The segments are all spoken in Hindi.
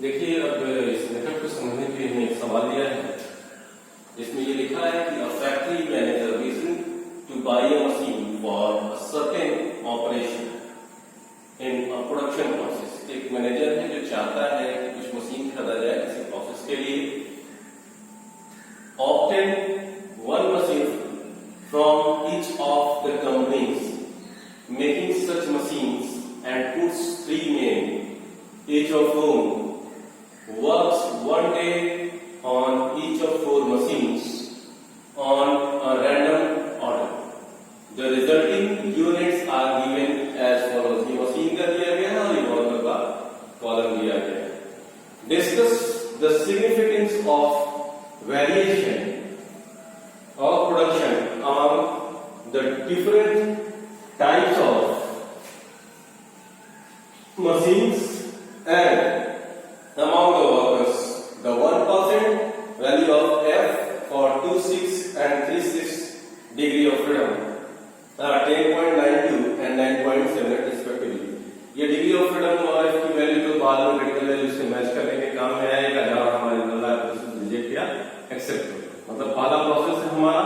देखिए, अब इस मेथड को समझने के लिए हमने एक सवाल दिया है। इसमें ये लिखा है कि a factory manager reason to buy a machine for a certain operation in a production process. एक मैनेजर है जो चाहता है कि कुछ मशीन खरीदा जाए किसी प्रोसेस के लिए। Obtain one machine from each of the companies making such machines and puts 3 men, each of whom works 1 day on each of 4 machines on a random order. The resulting units are given as follows. ये मशीन का दिया गया है और ये वर्कर का कॉलम दिया गया है. Discuss the significance of variation of production among the different types of machines and among the workers. The 1% value of F for 26 and 36 degree of freedom are 10.92 and 9.7 respectively. ये डिग्री ऑफ फ्रीडम और F की वैल्यू तो बाद में क्रिटिकल वैल्यू से मैच करने के काम में आएगा जहां हमारे नल्ला प्रोसेस रिजेक्ट या एक्सेप्ट हो। मतलब पहला प्रोसेस है हमारा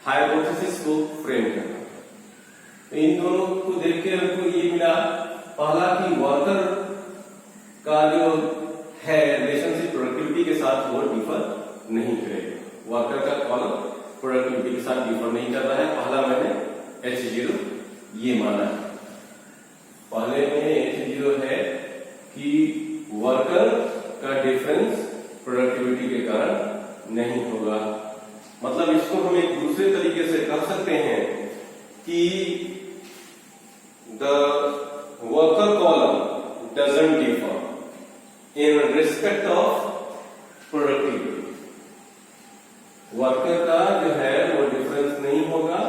हाइपोथेसिस को फ्रेम करना। इन दोनों को देख के हमको ये मिला, पहला कि वर्कर का जो है रिलेशनशिप प्रोडक्टिविटी के साथ वो डिफर नहीं करेगा। वर्कर का कॉलम प्रोडक्टिविटी के साथ डिफर नहीं कर रहा है। पहला मैंने H0 ये माना है। पहले में H0 है कि वर्कर का डिफरेंस प्रोडक्टिविटी के कारण नहीं होगा। मतलब इसको हम एक दूसरे तरीके से कर सकते हैं कि the worker column doesn't differ in respect of productivity. Worker का जो है वो डिफरेंस नहीं होगा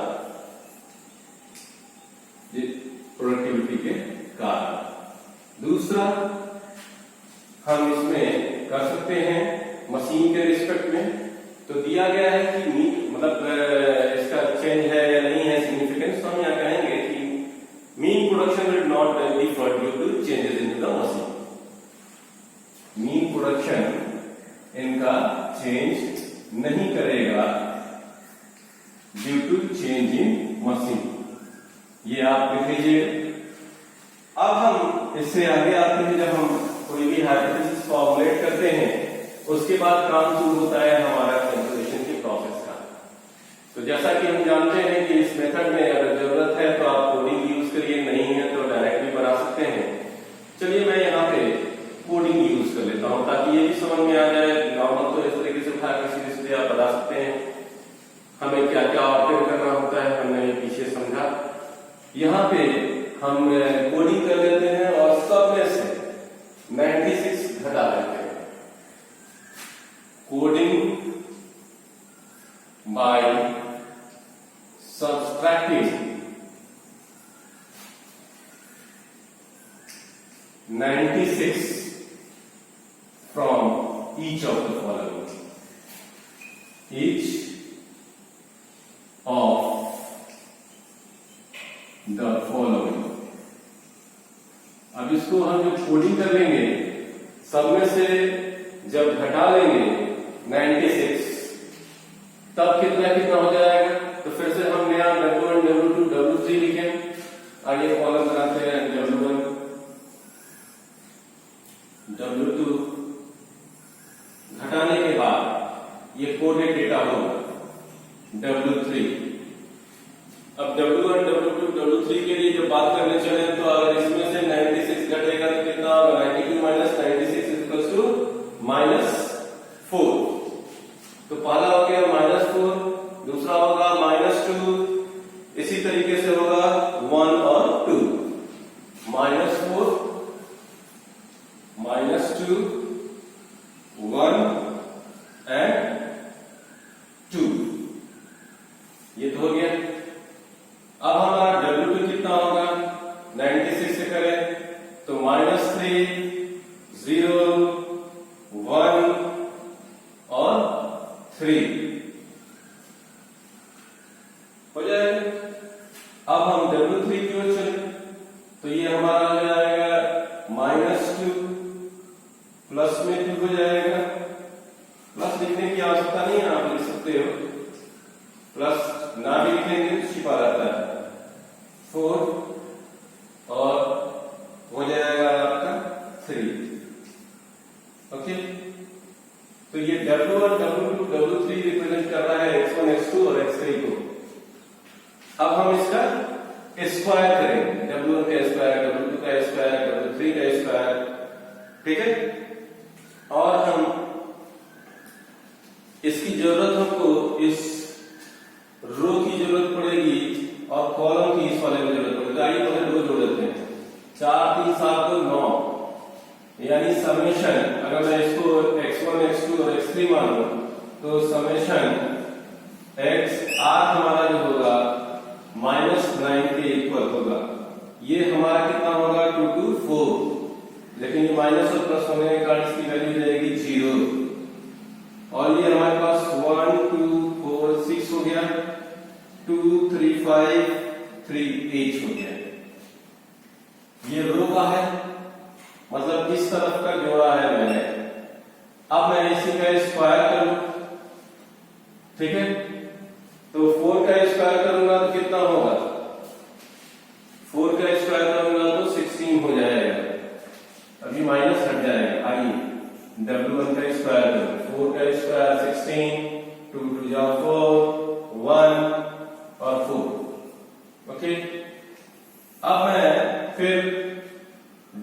प्रोडक्टिविटी के कारण। दूसरा हम इसमें कर सकते हैं मशीन के रिस्पेक्ट में। तो दिया गया है कि मतलब इसका चेंज है या नहीं है सिग्निफिकेंस, तो हम यहाँ कहेंगे कि mean production will not differ due to changes in the machine. Mean production इनका चेंज नहीं करेगा due to change in machine. ये आप लिख लीजिए। अब हम इससे आगे आते हैं। जब हम कोई भी हाइपोथेसिस फॉर्मुलेट करते हैं उसके बाद काम शुरू होता है हमारा कैलकुलेशन के प्रोसेस का। तो जैसा कि हम जानते हैं कि इस मेथड में अगर जरूरत है तो आप कोडिंग यूज करिए, नहीं है तो डायरेक्ट भी बना सकते हैं। चलिए मैं यहाँ पे कोडिंग यूज कर लेता हूँ ताकि ये भी समझ में आ जाए। नॉर्मल तो इस तरीके से उठा के सीधे आप बता सकते हैं हमें क्या क्या ऑपरेट करना होता है। हमने ये पीछे समझा। यहाँ पे हम कोडिंग कर लेते हैं और सब में से 96 घटा लेते हैं। Coding by subtracting 96 from each of the following. Each of the following. अब इसको हम जब कोडिंग कर लेंगे सब में से जब घटा लेंगे 96 तब कितना कितना हो जाएगा। तो फिर से हम नया W1 W2 W3 लिखें। आइए कॉलम बनाते हैं W1 W2। घटाने के बाद ये कोडेड डेटा होगा W3। अब W1 W2 W3 के लिए जब बात करने चले तो अगर इसमें से 96 घटेगा तो कितना होगा। 92 माइनस 96 इक्वल्स टू -4। तो पहला हो गया -4, दूसरा होगा -2, इसी तरीके से होगा 1 और 2। -4 -2 1 and 2 ये तो हो गया। अब हमारा W2 कितना होगा 96 से करें तो -3 0 1 और 3 हो जाएगा। अब हम W3 की ओर चले तो ये हमारा हो जाएगा -2 क्यूब हो जाएगा। प्लस लिखने की आवश्यकता नहीं है, आप लिख सकते हो, प्लस ना भी लिखेंगे तो छिपा रहता है 4 और हो जाएगा आपका 3। ओके, तो ये W1 W2 W3 रिप्रेजेंट कर रहा है x1 x2 और x3 को। अब हम इसका स्क्वायर करेंगे, W1 का स्क्वायर, W2 का स्क्वायर, W3 का स्क्वायर, ठीक है। और हम इसकी जरूरत हमको इस रो की जरूरत पड़ेगी और कॉलम की इस वाले में जरूरत पड़ेगी। आइए पहले रो जोड़ देते हैं। 4 3 7 2 9, यानी समेशन, अगर मैं इसको x1 x2 और x3 मानूं तो समेशन r हमारा जो होगा -9 के इक्वल होगा। ये हमारा कितना होगा 2 2 4, लेकिन ये माइनस और प्लस होने के कारण इसकी वैल्यू जाएगी 0। और ये हमारे पास 1 2 4 6 हो गया, 2 3 5 3 8 हो गया। ये रो का है, मतलब इस तरफ का जोड़ा है मैंने। अब मैं इसी का स्क्वायर करूं, ठीक है, तो 4 का स्क्वायर करूंगा तो कितना होगा, 4 का स्क्वायर करूंगा तो 16 हो जाएगा। अभी माइनस हट जाएगा। आइए W1 का स्क्वायर करो, 4 का स्क्वायर 16, 2 2 जा 4, 1 और 4। ओके, अब मैं फिर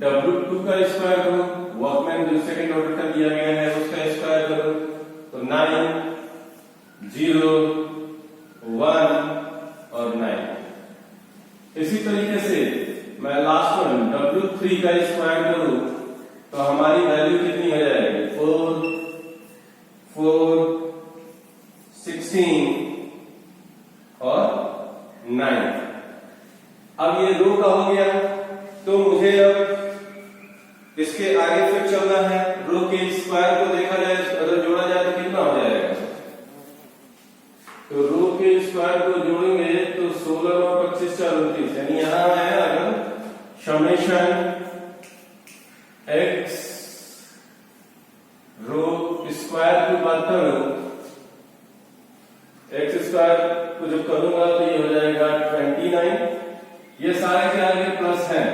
W2 का स्क्वायर करूं, वर्कमैन जो सेकंड ऑर्डर का दिया गया है उसका स्क्वायर करूं तो 9 0 1 और 9। इसी तरीके से मैं लास्ट वन W3 का स्क्वायर करूं तो हमारी वैल्यू कितनी हो जाएगी, 4 4 16 और 9। अब ये रो का हो गया, तो मुझे अब इसके आगे फिर चलना है। रो के स्क्वायर को देखा जाए, अगर जोड़ा जाए तो कितना हो जाएगा, तो रो के स्क्वायर को जोड़ेंगे तो 16 और 25 4 29, यानी यहां है अगर समेशन x रो स्क्वायर की बात करूं, x स्क्वायर को जब करूंगा तो ये हो जाएगा 29। ये सारे के आगे प्लस है,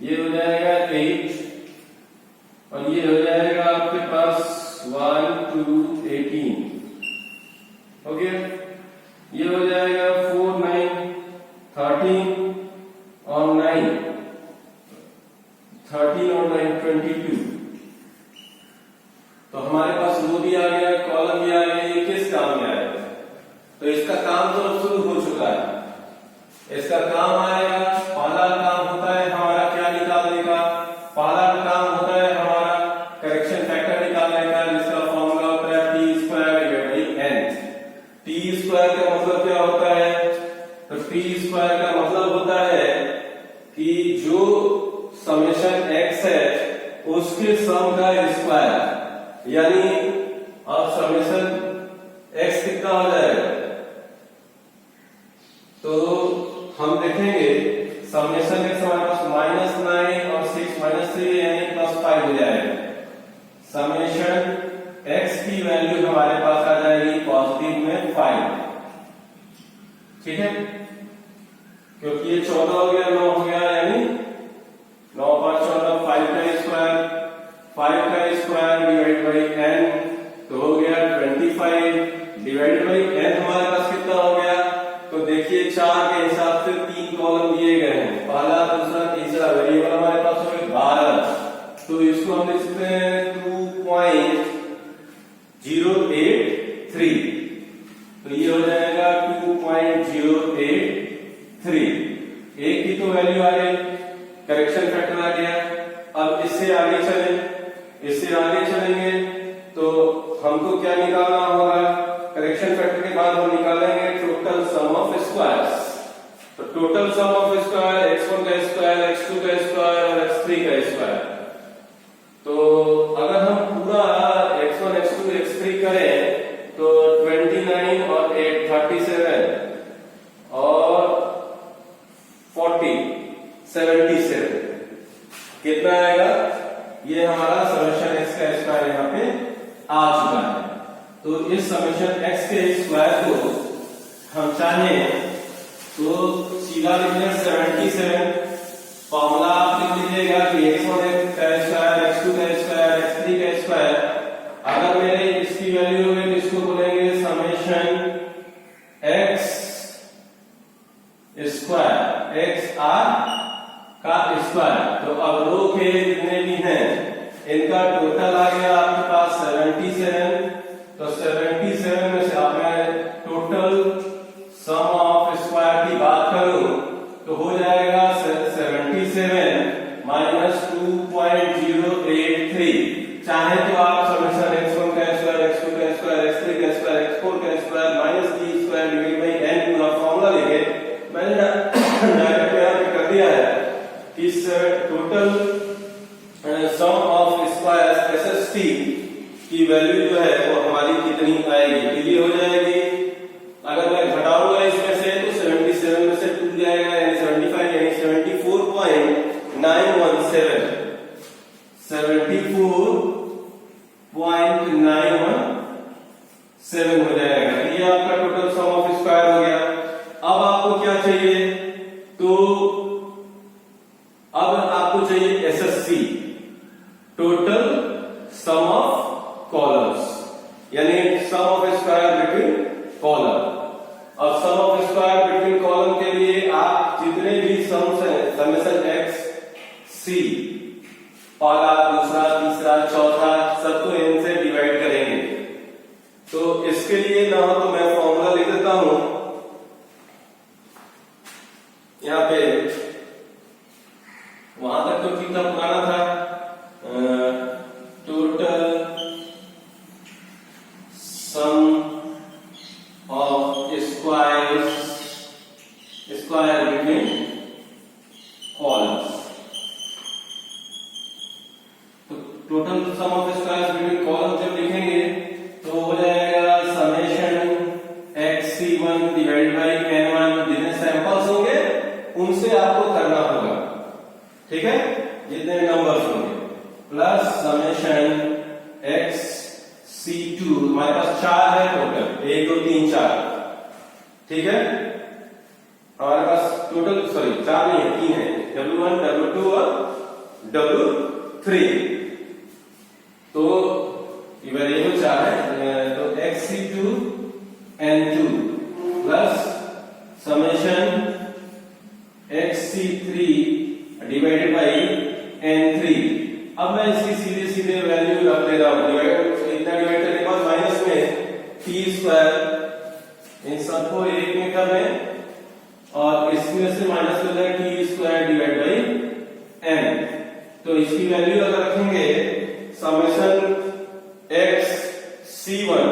ये हो जाएगा 8 और ये हो जाएगा आपके पास 1 2 18 हो गया। ये हो जाएगा 4 9 13 और 9 13 और 9 22। तो हमारे पास रो भी आ गया, कॉलम भी आ गया। ये किस काम में आएगा, तो इसका काम तो शुरू हो चुका है। इसका काम आएगा, पहला काम होता है हमारा क्या निकालने का, पहला काम होता है हमारा करेक्शन फैक्टर निकालने का, जिसका फॉर्मूला होता है t square divided by n। t square का मतलब क्या होता है, तो t स्क्वायर का मतलब होता है कि जो समेशन x है उसके सम का स्क्वायर, यानी अब समेशन x कितना हो जाएगा, तो हम देखेंगे समेशन x हमारे पास -9 और 6 -3 यानी +5 हो जाएगा। समेशन x की वैल्यू हमारे पास आ जाएगी पॉजिटिव में 5, ठीक है, क्योंकि ये 14 हो गया, 9 हो गया, यानी 9 5 14, 5 का स्क्वायर, 5 का स्क्वायर डिवाइड बाई n तो हो गया 25 डिवाइड बाई n हमारे पास कितना हो गया, तो देखिए 4 के हिसाब से 3 कॉलम दिए गए हैं, पहला दूसरा तीसरा, वेरिएबल हमारे पास हो गए 12। तो इसको हम लिख सकते हैं 2.083, तो ये हो जाएगा 2.083। एक की तो वैल्यू आ गई, करेक्शन फैक्टर आ गया। अब इससे आगे चलेंगे तो हमको क्या निकालना होगा, करेक्शन फैक्टर के बाद हम निकालेंगे टोटल सम ऑफ स्क्वायर्स। तो total sum of square x1 का स्क्वायर, x2 का स्क्वायर और x3 का स्क्वायर। तो अगर हम पूरा x1 x2 x3 करें तो 29 और 8 37 और 40 77 कितना आएगा ये हमारा समेशन x का स्क्वायर यहाँ पे आ चुका है। तो इस समेशन x के स्क्वायर को हम चाहे तो सीधा लिख लें 77। फॉर्मूला आप लिख लीजिएगा कि x1 का स्क्वायर, x2 का स्क्वायर, x3 का स्क्वायर। अगर मेरे इसकी वैल्यू होगी तो इसको बोलेंगे summation x square, x r का स्क्वायर। तो अब रो के जितने भी हैं इनका टोटल आ गया आपके पास 77। तो 77 में से आप मैं टोटल सम ऑफ स्क्वायर की बात करूं तो हो जाएगा 77 माइनस 2.083। चाहे तो आप समेशन x1 का स्क्वायर, x2 का स्क्वायर, x3 का स्क्वायर, x4 का square minus d square divide by n पूरा फॉर्मूला लेंगे। मैंने डायरेक्ट यहाँ पे कर दिया है कि total sum of squares SST की वैल्यू जो है वो हमारी कितनी आएगी। तो ये हो जाएगी, अगर मैं घटाऊंगा इसमें से तो 77 में से 2 जाएगा यानी 75 यानी 74.917 हो जाएगा। ये आपका टोटल सम ऑफ स्क्वायर हो गया। अब आपको क्या चाहिए, तो अब आपको चाहिए SSC, total sum of columns, यानी सम ऑफ स्क्वायर बिटवीन कॉलम। अब sum of square between column के लिए आप जितने भी सम्स हैं समेशन x c पहला, दूसरा, तीसरा, चौथा सबको इनसे डिवाइड करेंगे। तो इसके लिए ना तो मैं फॉर्मूला लिख देता हूं यहाँ पे, वहां तक तो ठीक था, पुराना था। Total sum of square between columns. तो total sum of square between columns जब लिखेंगे तो हो जाएगा summation x(c1) divide by n1। जितने सैंपल्स होंगे उनसे आपको करना होगा, ठीक है, जितने नंबर्स होंगे, प्लस समेशन x(c2), हमारे पास 4 है टोटल, 1 2 3 4, ठीक है। हमारे पास टोटल 4 नहीं है, 3 है, W1 W2 और W3। तो ये वेरिएबल 4 है, तो x(c2) n2 plus summation x(c3) divided by n3। अब मैं इसकी सीधे सीधे वैल्यू रख दे रहा हूं, इतना डिवाइड करने के बाद माइनस में t स्क्वायर, इन सबको एक में कर दें और इसमें से माइनस हो जाए t square divide by n। तो इसकी वैल्यू अगर रखेंगे समेशन x(c1),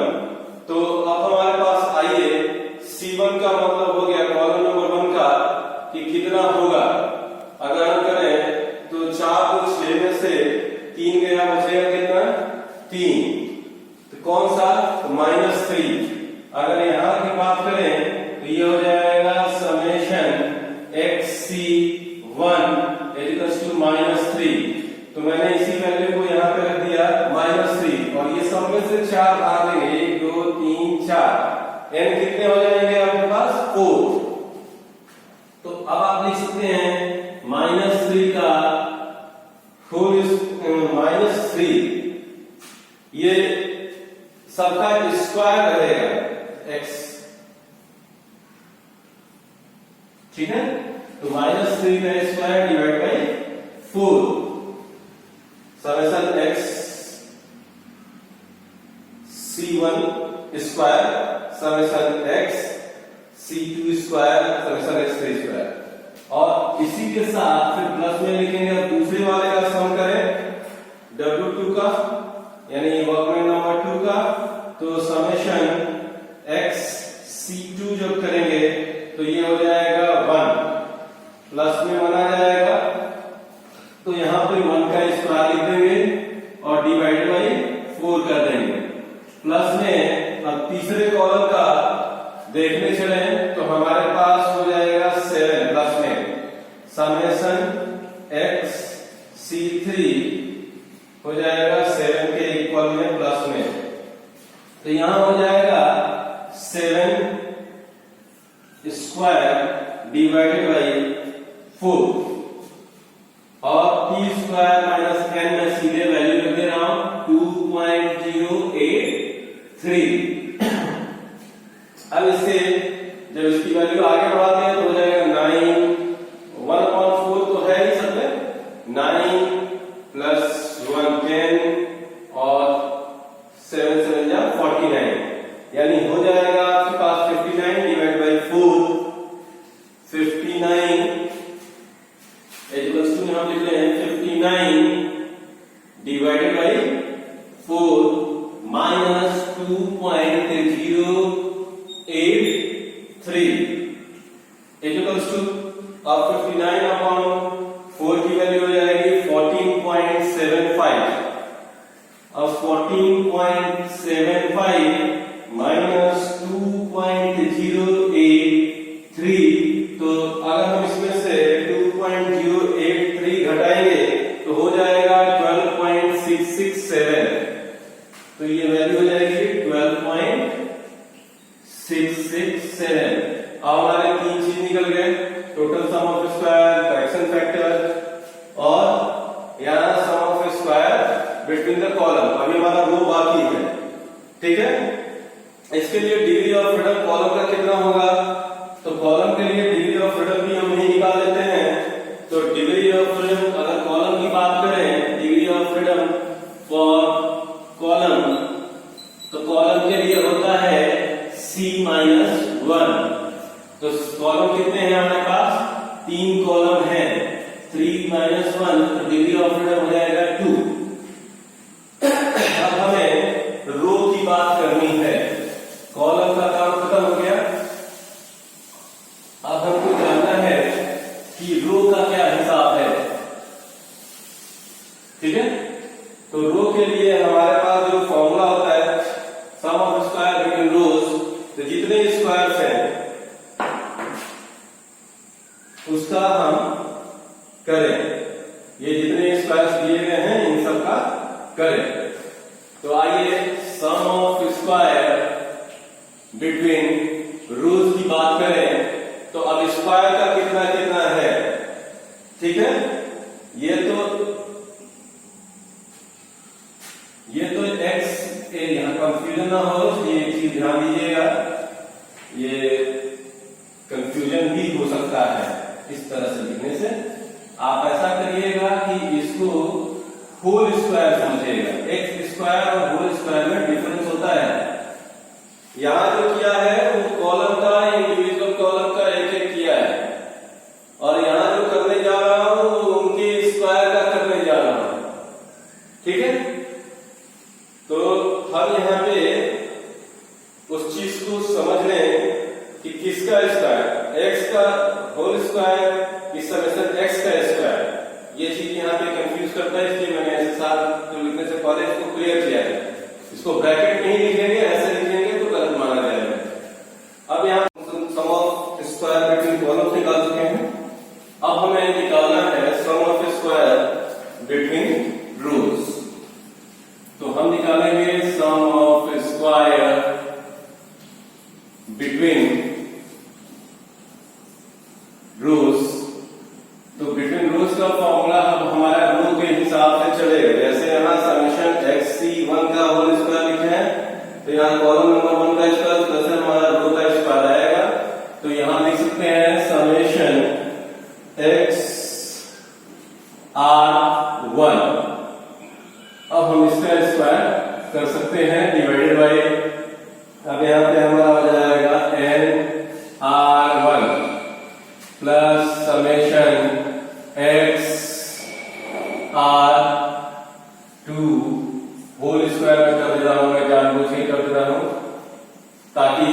तो अब हमारे पास आइए c1 का मतलब हो गया कॉलम नंबर 1 का कि कितना होगा। अगर हम करें तो 4 को 6 में से 3 गया, बचेगा कितना, 3। तो कौन सा, तो -3। अगर यहां की बात करें तो ये हो जाएगा समेशन x(c1) -3। तो मैंने इसी वैल्यू को यहां पे रख दिया -3 और ये सब में से 4 भाग देंगे, 1 2 3 4, n कितने हो जाएंगे आपके पास, 4। तो अब आप लिख सकते हैं -3 का होल -3, ये सबका स्क्वायर रहेगा x, ठीक है। तो -3 का square divide by 4, summation x(c1) square summation x(c2) square summation x3 square. और इसी के साथ फिर प्लस में लिखेंगे, अब दूसरे वाले का सम करें W2 का, यानी वर्कमेंट नंबर 2 का, तो समेशन x(c2) जब करेंगे तो ये हो जाएगा 1, प्लस में 1 आ जाएगा, तो यहां पे 1 का स्क्वायर लिख देंगे और डिवाइड बाई 4 कर देंगे। प्लस में अब तीसरे कॉलम का देखने चले तो हमारे पास हो जाएगा 7, प्लस में समेशन x(c3) हो जाएगा 7 के इक्वल में प्लस में, तो यहां हो जाएगा 7 स्क्वायर डिवाइडेड बाई 4 और t स्क्वायर माइनस n में सीधे वैल्यू रख दे रहा हूं 2.083। अब इससे जब इसकी वैल्यू आगे बढ़ाते हैं तो हो जाएगा 9 1/4 तो है ही सब में 9 प्लस 1 10 और 7 7 जा 49, यानी हो जाएगा आपके पास 59 डिवाइड बाई 4 59 इक्वल्स टू हम लिख रहे हैं 59 divided by 4 minus 2.083 equals to अब 59 अपॉन 4 की वैल्यू हो जाएगी 14.75। अब 14.75 माइनस 2.083, तो अगर हम इसमें से 2.083 घटाएंगे तो हो जाएगा 12.667, तो ये वैल्यू हो जाएगी 12.667। अब हमारे 3 चीज निकल गए, total sum of square, correction factor और यहां sum of square between the column. अभी हमारा रो बाकी है, ठीक है। इसके लिए डिग्री ऑफ फ्रीडम कॉलम का कितना होगा, तो कॉलम के लिए डिग्री ऑफ फ्रीडम भी हम नहीं निकाल लेते हैं। तो डिग्री ऑफ फ्रीडम अगर कॉलम की बात करें, degree of freedom for column, तो कॉलम के लिए होता है C-1। तो कॉलम कितने हैं हमारे पास, 3 कॉलम हैं, 3 - 1, तो डिग्री ऑफ फ्रीडम हो जाएगा 2। अब हमें रो की बात करनी है, कॉलम का काम खत्म हो गया। अब हमको जानना है कि रो का क्या हिसाब है, ठीक है। तो रो के लिए हमारे पास जो फॉर्मूला होता है सम ऑफ स्क्वायर बिटवीन रोज, तो जितने स्क्वायर्स हैं उसका हम करें, ये जितने स्क्वायर्स दिए गए हैं इन सब का करें। तो आइए सम ऑफ स्क्वायर बिटवीन रोज की बात करें, तो अब स्क्वायर का कितना कितना है, ठीक है। ये तो x, यहां कंफ्यूजन ना हो इसलिए एक चीज ध्यान दीजिएगा, ये कंफ्यूजन भी हो सकता है इस तरह से लिखने से। आप ऐसा करिएगा कि इसको होल स्क्वायर समझिएगा, x स्क्वायर और होल स्क्वायर में डिफरेंस होता है। यहां जो किया है वो कॉलम का इंडिविजुअल कॉलम का एक एक किया है, और यहां जो करने जा रहा हूं वो उनके स्क्वायर का करने जा रहा हूं, ठीक है। तो हम यहाँ पे उस चीज को समझ लें कि किसका स्क्वायर, x का होल स्क्वायर, इस समेशन x का स्क्वायर, ये चीज यहाँ पे कंफ्यूज करता है, इसलिए मैंने ऐसे साथ तो लिखने से पहले इसको क्लियर किया है। इसको ब्रैकेट नहीं लिखेंगे, ऐसे लिखेंगे तो गलत माना जाएगा। अब यहाँ सम ऑफ स्क्वायर बिटवीन कॉलम्स निकाल चुके हैं, अब हमें निकालना है सम ऑफ स्क्वायर बिटवीन रोज। तो हम निकालेंगे सम ऑफ स्क्वायर बिटवीन रोज। तो बिटवीन रोज का फॉर्मूला अब हमारा रो के हिसाब से चलेगा, जैसे यहाँ समेशन xc1 का होल स्क्वायर लिखे हैं, तो यहाँ कॉलम नंबर 1 का स्क्वायर प्लस हमारा रो का स्क्वायर आएगा। तो यहाँ लिख सकते हैं समेशन xr1। अब हम इसका स्क्वायर कर सकते हैं डिवाइडेड बाय, अब यहाँ पे हमारा हो जाएगा nr1 plus summation xr2 whole square में कर दे रहा हूं, मैं जानबूझ के कर दे रहा हूं ताकि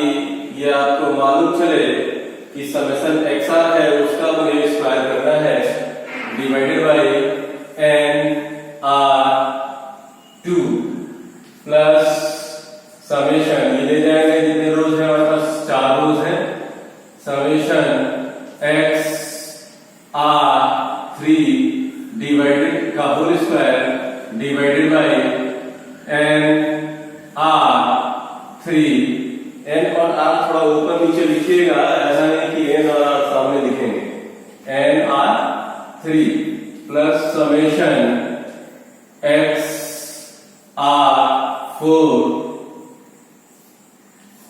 ये आपको मालूम चले कि समेशन xr है उसका मुझे स्क्वायर करना है, divided by nr2 plus summation, ये ले जाएंगे जितने रोज है हमारे पास 4 रोज है, समेशन xr3 डिवाइडेड का whole square divided by N R 3। N और आर थोड़ा ऊपर नीचे लिखिएगा, ऐसा नहीं कि एन और आर सामने लिखेंगे। N R 3 plus summation X R 4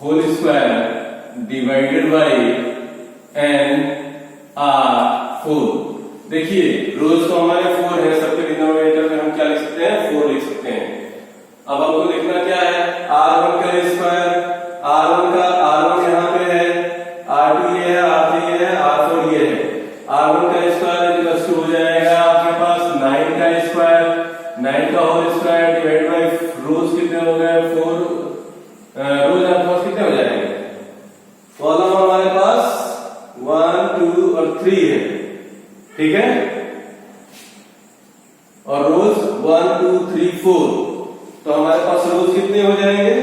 whole square divided by N R 4। देखिए रोज तो हमारे 4 है, सबके डिनोमिनेटर में हम क्या लिख सकते हैं, 4 लिख सकते हैं। अब हमको लिखना क्या है, r1 का स्क्वायर, r1 यहाँ पे है, r2 ये है, r3 ये है, r4 ये है। r1 का स्क्वायर हो जाएगा आपके पास 9 का स्क्वायर, 9 का होल स्क्वायर डिवाइड बाई रोज कितने हो गए, 4 रोज आपके पास कितने हो जाएंगे, कॉलम हमारे पास 1 2 और 3 है, ठीक है, और रोज 1 2 3 4। तो हमारे पास रोज कितने हो जाएंगे,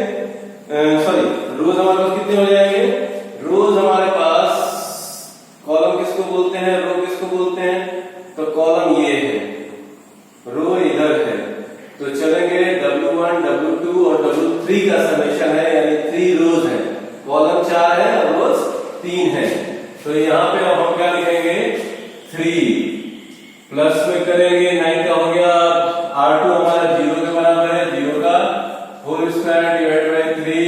रोज हमारे पास कितने हो जाएंगे, रोज हमारे पास, कॉलम किसको बोलते हैं, रो किसको बोलते हैं, तो कॉलम ये है, रो इधर है, तो चलेंगे W1 W2 और W3 का समेशन है, यानी 3 रोज है, कॉलम 4 है और रोज 3 है। तो यहाँ पे अब हम क्या लिखेंगे, 3 प्लस में करेंगे 9 का हो गया, R2 हमारा 0 के बराबर है, 0 का whole square divide by 3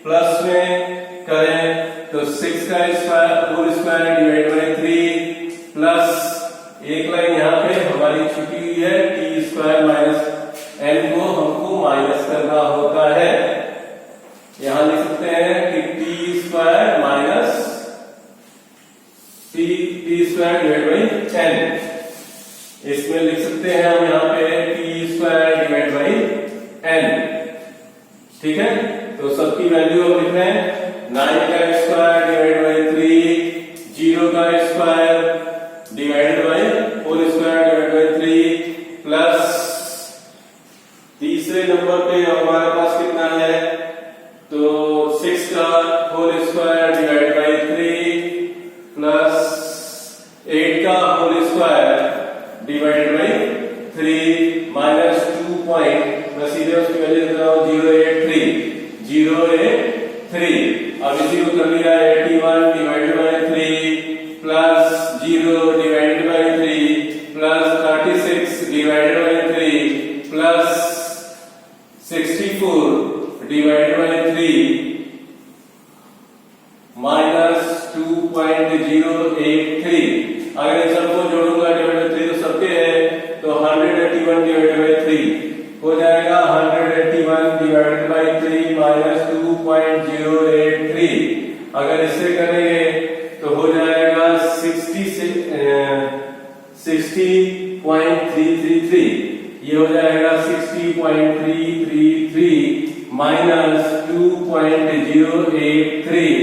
plus में करें तो 6 का square whole square divide by 3 plus एक लाइन यहाँ पे हमारी छुटी हुई है टी स्क्वायर माइनस एन को हमको माइनस करना होता है। यहां लिख सकते हैं कि T square minus T square divide by N, इसमें लिख सकते हैं हम यहाँ पे T square divide by N, ठीक है। तो सबकी वैल्यू हम लिख रहे हैं 9 का स्क्वायर डिवाइड बाई 3, 0 का square divided by whole square divide by 3 plus तीसरे नंबर पे हमारे पास कितना है, तो 6 का whole square divide by 3 plus 8 का whole square divided by 3 minus 2 point, मैं सीधे उसकी वैल्यू लिख रहा हूं 083। अब इसी को कर लिया 81 divided by 3 plus 0 divided by 3 plus 36 divided by 3 plus 64 divided by 3 minus 2.083। अगर इन सबको जोड़ूंगा डिवाइड बाई 3 तो सबके है, तो 181 डिवाइडेड बाई 3 हो जाएगा 181 डिवाइडेड बाई 3 माइनस 2.083। अगर इससे करेंगे तो हो जाएगा 60.333, ये हो जाएगा 60.333 माइनस 2.083।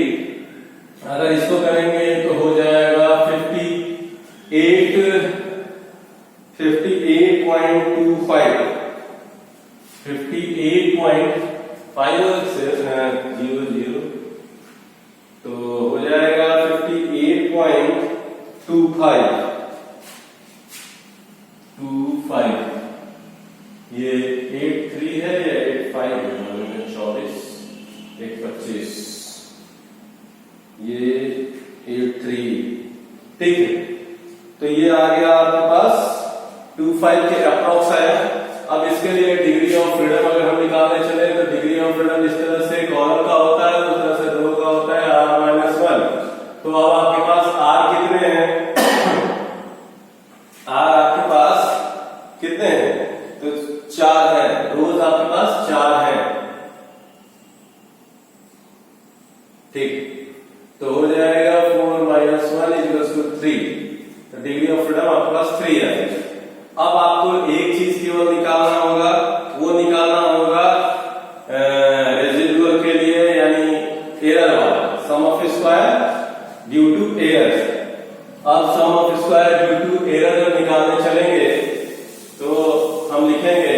अगर इसको करेंगे तो हो जाएगा 58.25 58.500, तो हो जाएगा 58.25। ये 83 है या 85 है, 24 125, ये 83, ठीक है। तो ये आ गया आपके पास 25 के अप्रॉक्स आया। अब इसके लिए डिग्री ऑफ फ्रीडम अगर हम निकालने चले तो डिग्री ऑफ फ्रीडम इस तरह से कॉलम का होता है, उस तरह से रो का होता है r-1। तो अब आपके पास r कितने हैं, r आपके पास कितने हैं, तो 4 है, रोज आपके पास 4 है, ठीक। तो हो जाएगा 4 - 1 = 3, तो डिग्री ऑफ फ्रीडम आपके पास 3 है। अब आपको एक चीज केवल निकालना होगा, वो निकालना होगा रेजिडुअल के लिए, यानी एरर वाला, sum of square due to error. अब sum of square due to error जब निकालने चलेंगे तो हम लिखेंगे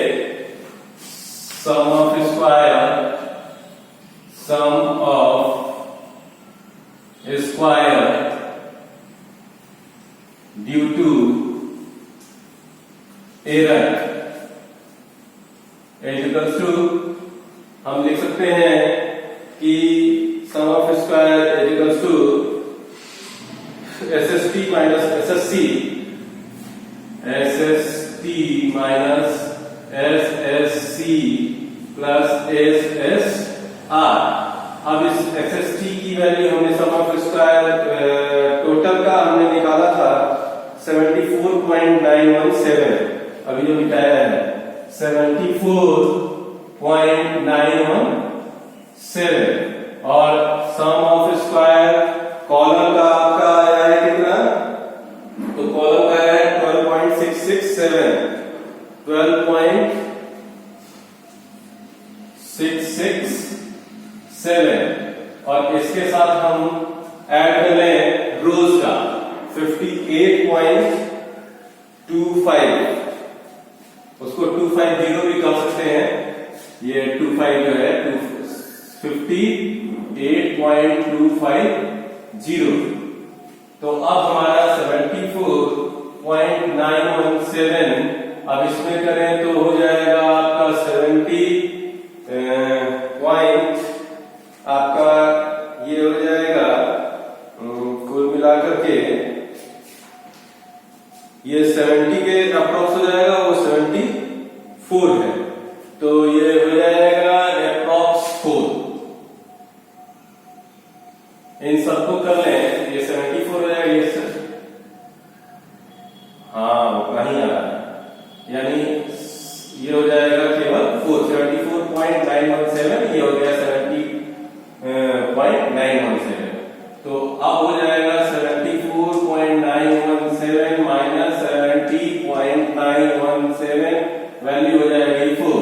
sum of square due to error equals to हम लिख सकते हैं कि sum of square is equals to SST minus SSC, SST minus SSC plus SSR। अब इस SST की वैल्यू हमने सम ऑफ स्क्वायर टोटल का हमने निकाला था 74.917, अभी जो बताया है 74.917, और सम ऑफ स्क्वायर कॉलम का आपका आया है कितना, तो कॉलम का आया है 12.667, 12.667, और इसके साथ हम ऐड कर लें रोज का 58.25, उसको 250 भी कह सकते हैं, ये 25 जो है 58.250। तो अब हमारा 74.917, अब इसमें करें तो हो जाएगा आपका 70 पॉइंट, आपका ये हो जाएगा कुल मिलाकर के ये 70 के अप्रोक्स हो जाएगा, वो 74 है, तो ये हो जाएगा अप्रोक्स 4। इन सबको कर लें, ये 74 हो जाएगा, ये सर हाँ उतना ही आ रहा है, यानी ये हो जाएगा केवल 74.917, ये हो गया 70.917। तो अब हो जाएगा 74.917 माइनस 70.917, वैल्यू हो जाएगी 4।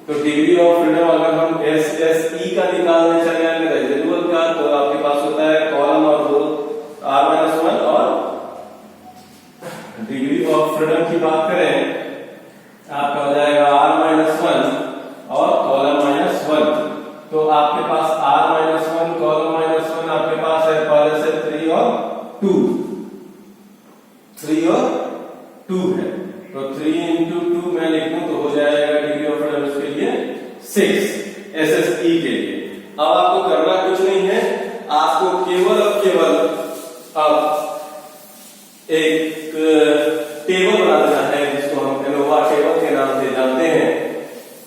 तो डिग्री ऑफ फ्रीडम अगर हम SSE का निकालने चले जाएंगे रेसिडुअल का, तो आपके पास होता है कॉलम और रो R-1, और डिग्री ऑफ फ्रीडम की बात करें आपका हो जाएगा R-1 और कॉलम -1। तो आपके पास R-1 कॉलम -1 आपके पास है पहले से 3 और 2 है, तो 3 into 2 मैं लिख दूं तो हो जाएगा डिग्री ऑफ फ्रीडम इसके लिए 6 SSE के लिए। अब आपको करना कुछ नहीं है, आपको केवल अब एक टेबल बना देना है, जिसको हम एनोवा टेबल के नाम से जानते हैं,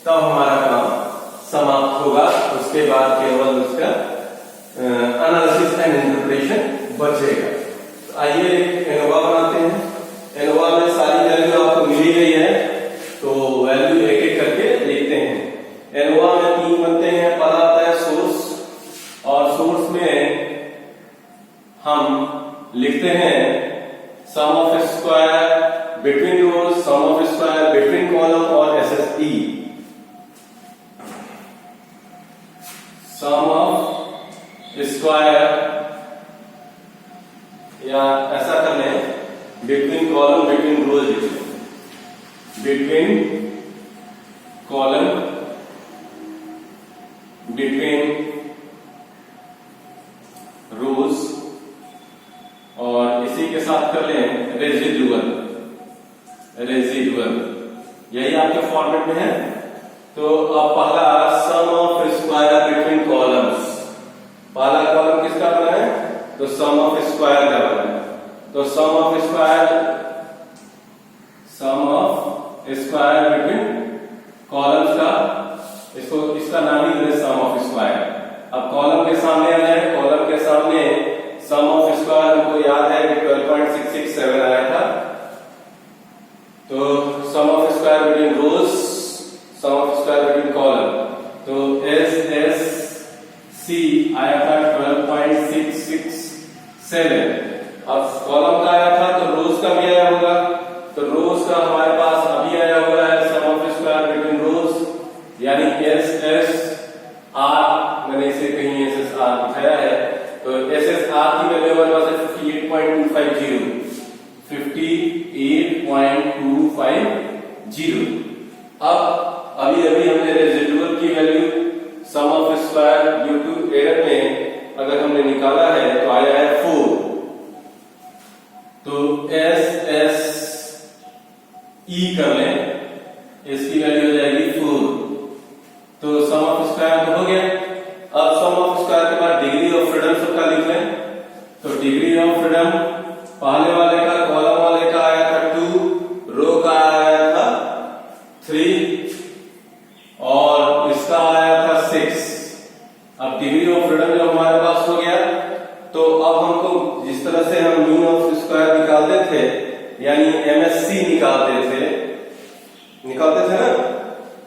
तब हमारा काम समाप्त होगा। उसके बाद केवल उसका एनालिसिस एंड इंटरप्रिटेशन बचेगा। तो आइए एनोवा बनाते हैं। एनोवा में सारी वैल्यू आपको मिली गई है, तो वैल्यू एक एक करके लिखते हैं। एनोवा में 3 बनते हैं, पहला आता है सोर्स, और सोर्स में हम लिखते हैं sum of square between rows, sum of square between column और SSE। सम ऑफ स्क्वायर, या ऐसा कर लें between column between rows, between column between rows, और इसी के साथ कर लें रेजिडुअल, यही आपके फॉर्मेट में है। तो अब पहला सम ऑफ स्क्वायर बिटवीन कॉलम्स, पहला कॉलम किसका बना है, तो सम ऑफ स्क्वायर का बना है। तो sum of square between columns का, इसका नाम ही है सम ऑफ स्क्वायर। अब कॉलम के सामने आ जाए, कॉलम के सामने सम ऑफ स्क्वायर हमको याद है कि 12.667 आया था। तो sum of square between rows, sum of square between columns, तो SSC आया था 12.667। अब कॉलम का आया था तो रोज का भी आया होगा, तो रोज का हमारे पास अभी आया हुआ है सम ऑफ स्क्वायर बिटवीन रोज, यानी SSR, मैंने इसे कहीं SSR दिखाया है, तो SSR की वैल्यू हमारे पास है 58.250, 58.250। अब अभी हमने रेजिडुअल की value sum of square due to error में अगर हमने निकाला है तो आया है 4, तो SSE कर लें, इसकी वैल्यू हो जाएगी 4। डिग्री ऑफ फ्रीडम पहले वाले का, कॉलम वाले का आया था 2, रो का आया था 3 और इसका आया था 6। अब डिग्री ऑफ फ्रीडम जब हमारे पास हो गया तो अब हमको जिस तरह से हम मीन ऑफ स्क्वायर निकालते थे, यानी MSC निकालते थे ना,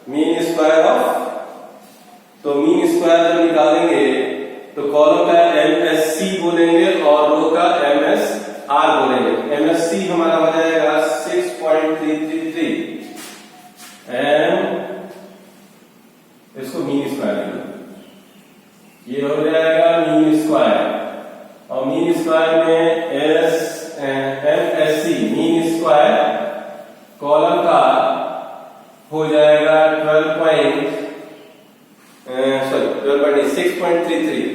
मीन स्क्वायर ऑफ, तो मीन स्क्वायर जब निकालेंगे तो कॉलम का MSC बोलेंगे और रो का MSR बोलेंगे। MSC हमारा हो जाएगा 6.333 इसको मीन स्क्वायर, ये हो जाएगा मीन स्क्वायर। और मीन स्क्वायर में MSC मीन स्क्वायर कॉलम का हो जाएगा 6.33।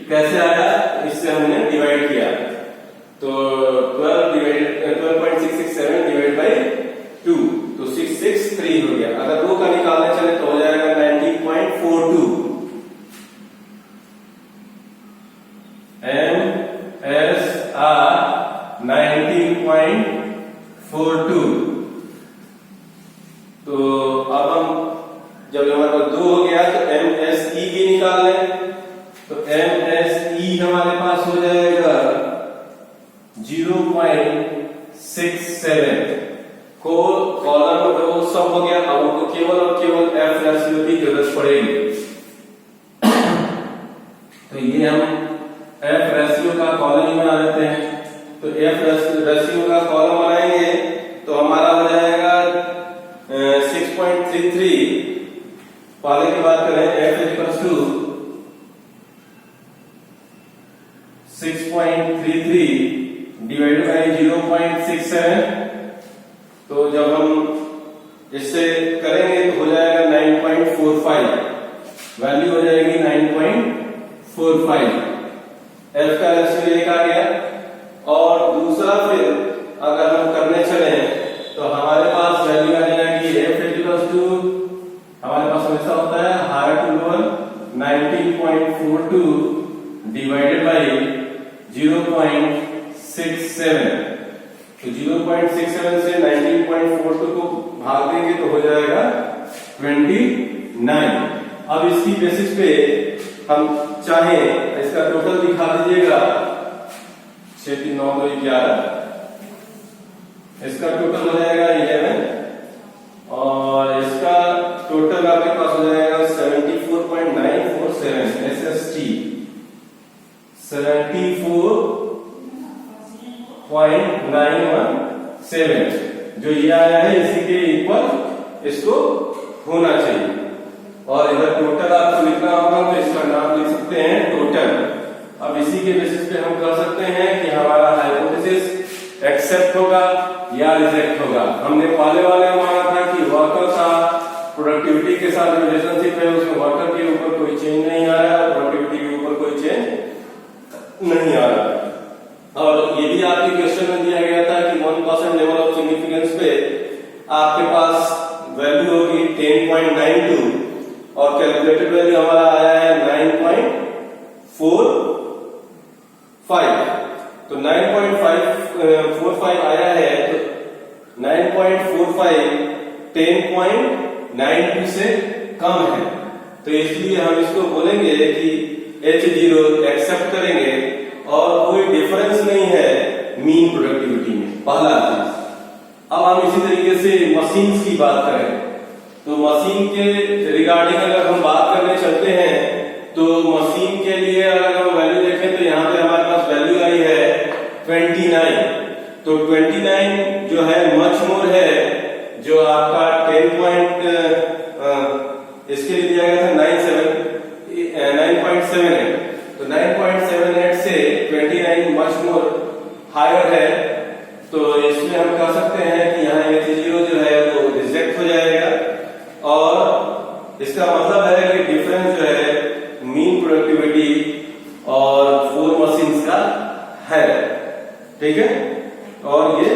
कैसे आया? इससे हमने डिवाइड किया तो 12.667 डिवाइड बाई 2 तो 663 हो गया। अगर रो का निकालने चले तो हो जाएगा 19.42। MSR 19.42। तो अब हम जब हमारे पास 2 हो गया तो MSE भी निकाल लें, तो MSE हमारे पास हो जाएगा 0.67। कॉलम रो सब हो गया। अब हमको केवल और केवल F रेशियो की जरूरत पड़ेगी। तो ये हम F रेशियो का कॉलम बना देते हैं। तो F रेशियो का कॉलम बनाएंगे तो हमारा हो जाएगा 6.33। पहले की बात करें F equals to 6.33 divided by 0.67। तो जब हम इससे करेंगे तो हो जाएगा 9.45, वैल्यू हो जाएगी 9.45। F का रेशियो 1 आ गया। और दूसरा फिर अगर हम करने चले तो हमारे पास वैल्यू आ जाएगी F इक्वल्स टू, हमारे पास हमेशा होता है higher to lower, 19.42 divided by 0.67। तो 0.67 से 19.42 को भाग देंगे तो हो जाएगा 29। अब इसकी बेसिस पे हम चाहे इसका टोटल दिखा दीजिएगा 6 3 9 2 11। इसका टोटल हो जाएगा 11 और इसका टोटल आपके पास हो जाएगा 74.947 SST 74.917 जो ये आया है इसी के इक्वल इसको होना चाहिए। और इधर टोटल आपको लिखना होगा तो इसका नाम लिख सकते हैं टोटल। अब इसी के बेसिस पे हम कर सकते हैं कि हमारा हाइपोथेसिस एक्सेप्ट होगा या रिजेक्ट होगा। हमने पहले वाले में माना था कि वर्कर का प्रोडक्टिविटी के साथ रिलेशनशिप है, उसमें वर्कर के ऊपर कोई चेंज नहीं आ रहा है, प्रोडक्टिविटी के ऊपर कोई चेंज नहीं आ रहा है। और ये भी आपके क्वेश्चन में दिया गया था कि 1% लेवल ऑफ सिग्निफिकेंस पे आपके पास वैल्यू होगी 10.92 और कैलकुलेटेड वैल्यू हमारा आया है 9.45। तो 9.45 आया है तो 9.45 10.92 से कम है, तो इसलिए हम इसको बोलेंगे कि H0 एक्सेप्ट करेंगे और कोई डिफरेंस नहीं है मीन प्रोडक्टिविटी में, पहला चीज। अब हम इसी तरीके से मशीन्स की बात करें तो मशीन के रिगार्डिंग अगर हम बात करने चलते हैं तो मशीन के लिए अगर हम वैल्यू देखें तो यहाँ पे हमारे पास वैल्यू आई है 29। तो 29 जो है मच मोर है जो आपका 10 इसके लिए दिया गया था 9.78। तो 9.78 से 29 मच मोर हायर है। तो इसमें हम कह सकते हैं कि यहाँ H0 जो है वो रिजेक्ट हो जाएगा और इसका मतलब है कि डिफरेंस जो है मीन प्रोडक्टिविटी और 4 मशीन्स का है, ठीक है, और ये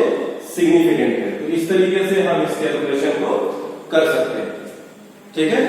सिग्निफिकेंट है। तो इस तरीके से हम इस कैलकुलेशन को कर सकते हैं, ठीक है।